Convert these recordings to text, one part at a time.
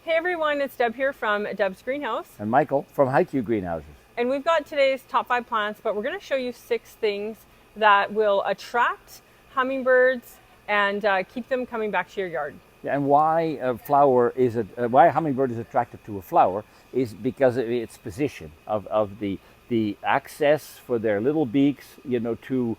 Hey everyone, it's Deb here from Deb's Greenhouse. And Michael from HiQ Greenhouses. And we've got today's top 5 plants, but we're going to show you 6 things that will attract hummingbirds and keep them coming back to your yard. Yeah, and why why a hummingbird is attracted to a flower is because of its position of the access for their little beaks, you know, to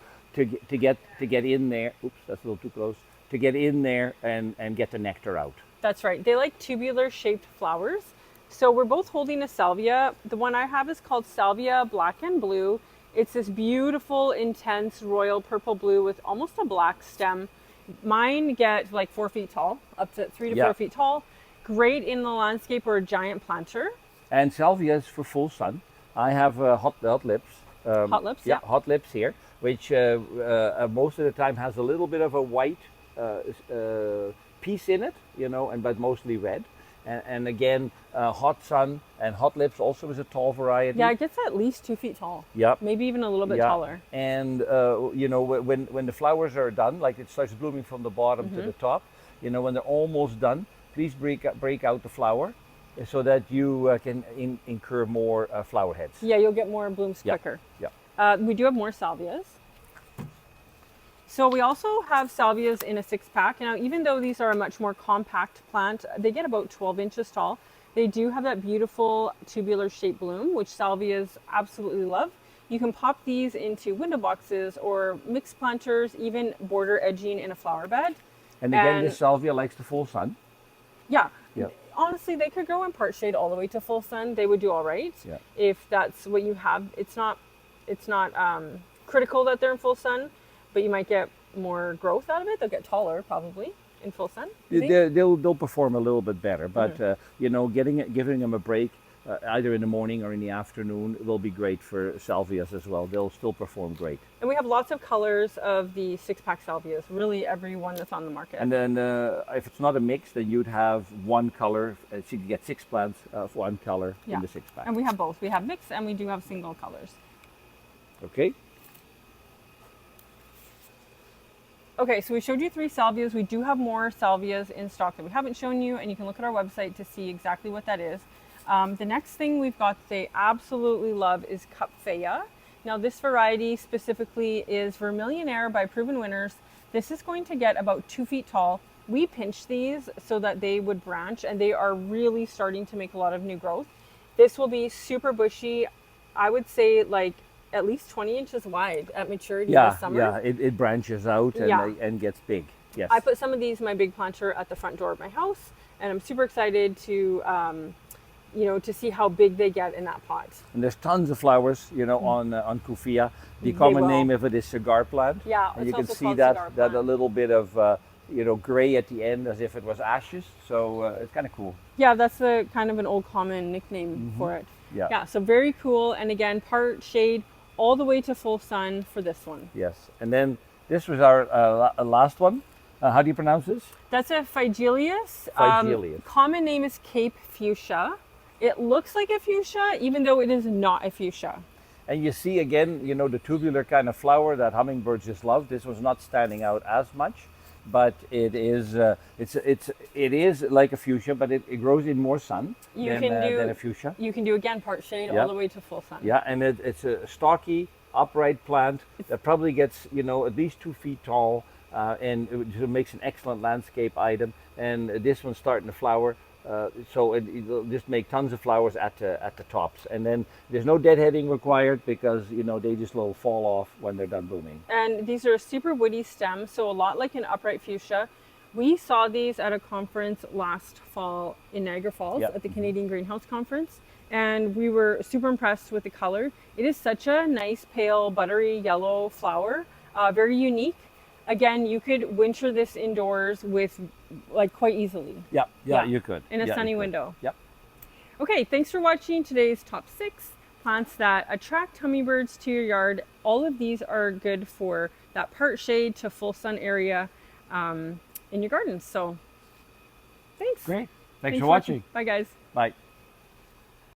get in there. Oops, that's a little too close. To get in there and get the nectar out. That's right. They like tubular shaped flowers. So we're both holding a salvia. The one I have is called Salvia Black and Blue. It's this beautiful, intense royal purple blue with almost a black stem. Mine get like 4 feet tall, up to 3 to 4 feet tall. Great in the landscape or a giant planter. And salvia is for full sun. I have hot lips. Hot lips, yeah. Hot lips here, which most of the time has a little bit of a white piece in it, you know, but mostly red. And again, hot sun and hot lips also is a tall variety. Yeah, it gets at least 2 feet tall. Yep. Maybe even a little bit taller. And you know, when the flowers are done, like it starts blooming from the bottom to the top, you know, when they're almost done, please break out the flower so that you can incur more flower heads. Yeah, you'll get more blooms quicker. Yeah. We do have more salvias. So we also have salvias in a 6-pack. Now, even though these are a much more compact plant, they get about 12 inches tall. They do have that beautiful tubular shaped bloom, which salvias absolutely love. You can pop these into window boxes or mixed planters, even border edging in a flower bed. And again, this salvia likes the full sun. Yeah. Yep. Honestly, they could grow in part shade all the way to full sun. They would do all right. Yeah. If that's what you have. It's not critical that they're in full sun, but you might get more growth out of it. They'll get taller probably in full sun. They'll perform a little bit better, but you know, giving them a break either in the morning or in the afternoon will be great for salvias as well. They'll still perform great. And we have lots of colors of the 6-pack salvias, really every one that's on the market. And then if it's not a mix, then you'd have one color. So you get 6 plants of one color in the 6-pack. And we have both. We have mixed and we do have single colors. Okay. Okay, so we showed you 3 salvias. We do have more salvias in stock that we haven't shown you, and you can look at our website to see exactly what that is. The next thing we've got that they absolutely love is Cuphea. Now this variety specifically is Vermillionaire by Proven Winners. This is going to get about 2 feet tall. We pinched these so that they would branch, and they are really starting to make a lot of new growth. This will be super bushy. I would say like at least 20 inches wide at maturity this summer. Yeah, it branches out and gets big. Yes. I put some of these in my big planter at the front door of my house, and I'm super excited to, you know, to see how big they get in that pot. And there's tons of flowers, you know, on Cuphea. The common name of it is cigar plant. Yeah, and you can see that a little bit of you know, gray at the end as if it was ashes. So it's kind of cool. Yeah, that's a kind of an old common nickname for it. Yeah, so very cool. And again, part shade all the way to full sun for this one. Yes, and then this was our last one. How do you pronounce this? That's a Phygelius. Phygelius. Common name is Cape Fuchsia. It looks like a fuchsia, even though it is not a fuchsia. And you see again, you know, the tubular kind of flower that hummingbirds just love. This one's not standing out as much, but it is it is like a fuchsia, but it grows in more sun than a fuchsia. You can do again part shade all the way to full sun. Yeah, and it's a stocky, upright plant that probably gets, you know, at least 2 feet tall, and it makes an excellent landscape item. And this one's starting to flower. So it'll just make tons of flowers at the tops, and then there's no deadheading required because, you know, they just will fall off when they're done blooming. And these are a super woody stem, so a lot like an upright fuchsia. We saw these at a conference last fall in Niagara Falls at the Canadian Greenhouse Conference, and we were super impressed with the color. It is such a nice pale buttery yellow flower, very unique. Again, you could winter this indoors with like quite easily. Yeah, you could. In a sunny window. Yep. Okay, thanks for watching today's top 6 plants that attract hummingbirds to your yard. All of these are good for that part shade to full sun area in your gardens. So thanks. Great. Thanks for watching. Bye guys. Bye.